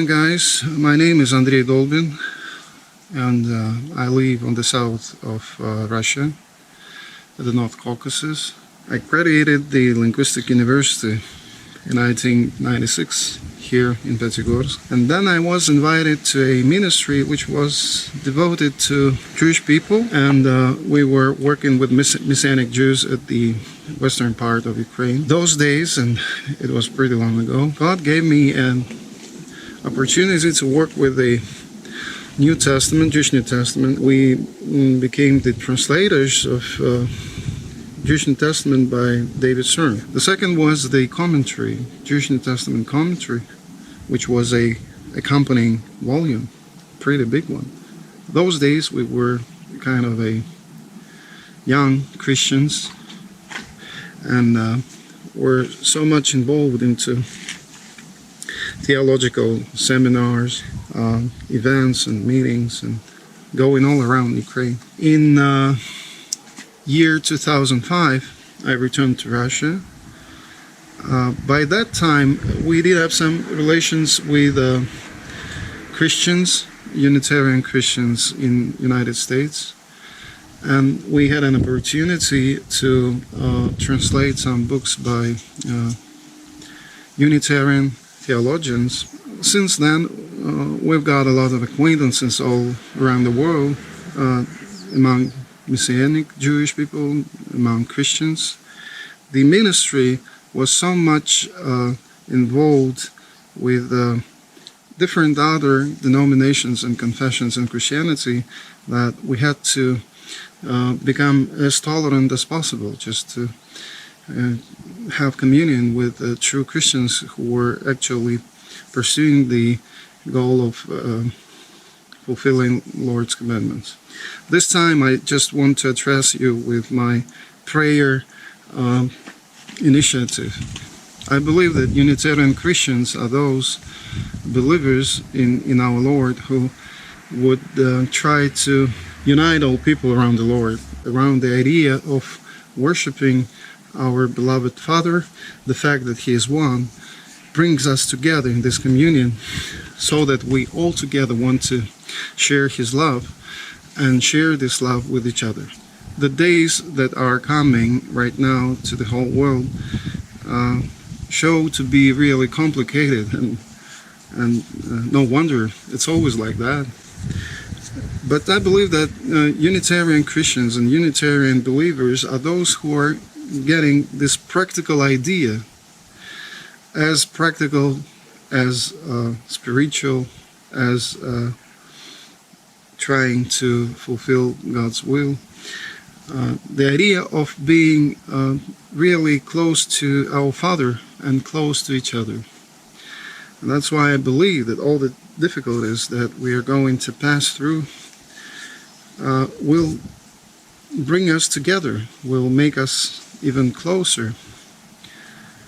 again, guys. My name is Andrei Dolbin, and I live on the south of Russia, at the North Caucasus. I graduated the Linguistic University in 1996 here in Pyatigorsk, and then I was invited to a ministry which was devoted to Jewish people, and we were working with Messianic Jews at the western part of Ukraine. Those days, and it was pretty long ago, God gave me an opportunity to work with the New Testament, Jewish New Testament. We became the translators of Jewish New Testament by David Stern. The second was the commentary, Jewish New Testament commentary, which was a accompanying volume, pretty big one. Those days we were kind of a young Christians, and were so much involved into theological seminars, events and meetings, and going all around Ukraine. In year 2005, I returned to Russia. By that time, we did have some relations with Christians, Unitarian Christians in United States, and we had an opportunity to translate some books by Unitarian theologians. Since then, we've got a lot of acquaintances all around the world, among Messianic Jewish people, among Christians. The ministry was so much involved with different other denominations and confessions in Christianity that we had to become as tolerant as possible, just to have communion with true Christians who were actually pursuing the goal of fulfilling Lord's commandments. This time I just want to address you with my prayer initiative. I believe that Unitarian Christians are those believers in our Lord who would try to unite all people around the Lord, around the idea of worshiping our beloved Father. The fact that He is one brings us together in this communion so that we all together want to share His love and share this love with each other. The days that are coming right now to the whole world show to be really complicated, and no wonder, it's always like that. But I believe that Unitarian Christians and Unitarian believers are those who are getting this practical idea, as practical as spiritual, as trying to fulfill God's will. The idea of being really close to our Father and close to each other. And that's why I believe that all the difficulties that we are going to pass through will bring us together, will make us even closer,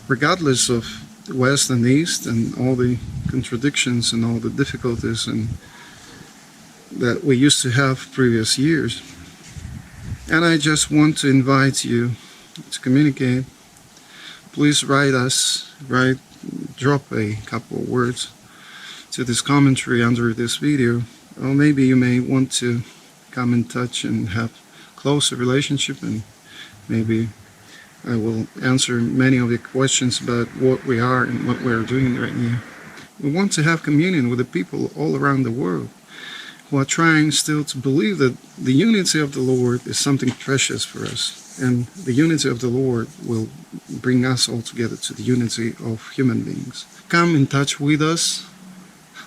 regardless of the West and East and all the contradictions and all the difficulties and that we used to have previous years. And I just want to invite you to communicate. Please drop a couple of words to this commentary under this video, or maybe you may want to come in touch and have closer relationship, and maybe I will answer many of your questions about what we are and what we are doing right now. We want to have communion with the people all around the world who are trying still to believe that the unity of the Lord is something precious for us, and the unity of the Lord will bring us all together to the unity of human beings. Come in touch with us.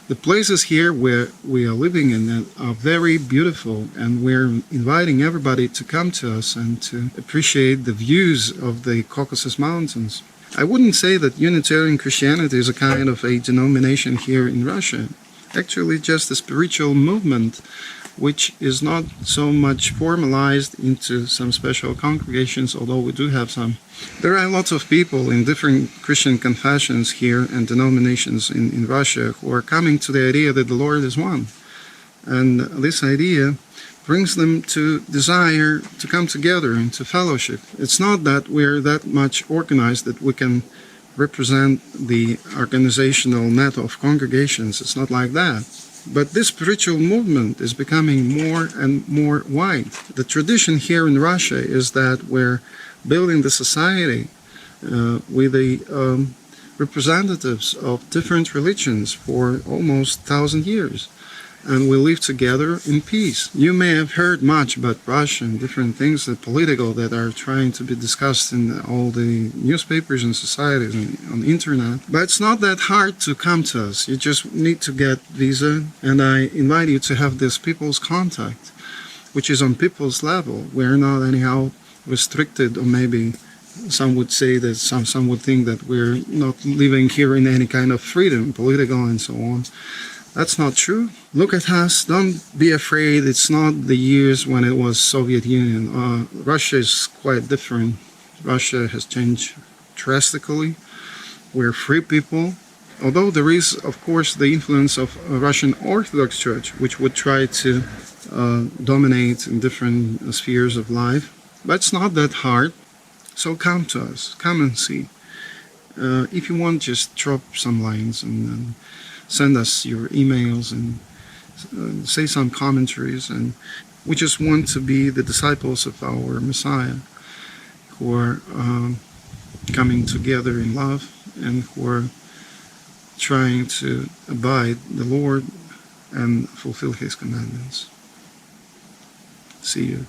The places here where we are living in are very beautiful, and we're inviting everybody to come to us and to appreciate the views of the Caucasus Mountains. I wouldn't say that Unitarian Christianity is a kind of a denomination here in Russia. Actually, just a spiritual movement which is not so much formalized into some special congregations, although we do have some. There are lots of people in different Christian confessions here and denominations in Russia who are coming to the idea that the Lord is one. And this idea brings them to desire to come together and to fellowship. It's not that we're that much organized that we can represent the organizational net of congregations. It's not like that. But this spiritual movement is becoming more and more wide. The tradition here in Russia is that we're building the society with the representatives of different religions for almost 1,000 years. And we live together in peace. You may have heard much about Russia and different things that political that are trying to be discussed in all the newspapers and societies and on the internet. But it's not that hard to come to us. You just need to get visa, and I invite you to have this people's contact, which is on people's level. We're not anyhow restricted, or maybe some would say that some would think that we're not living here in any kind of freedom, political and so on. That's not true. Look at us. Don't be afraid. It's not the years when it was Soviet Union. Russia is quite different. Russia has changed drastically. We're free people. Although there is, of course, the influence of a Russian Orthodox Church, which would try to dominate in different spheres of life. But it's not that hard. So come to us. Come and see. If you want, just drop some lines and send us your emails and say some commentaries. And we just want to be the disciples of our Messiah, who are coming together in love and who are trying to abide the Lord and fulfill His commandments. See you.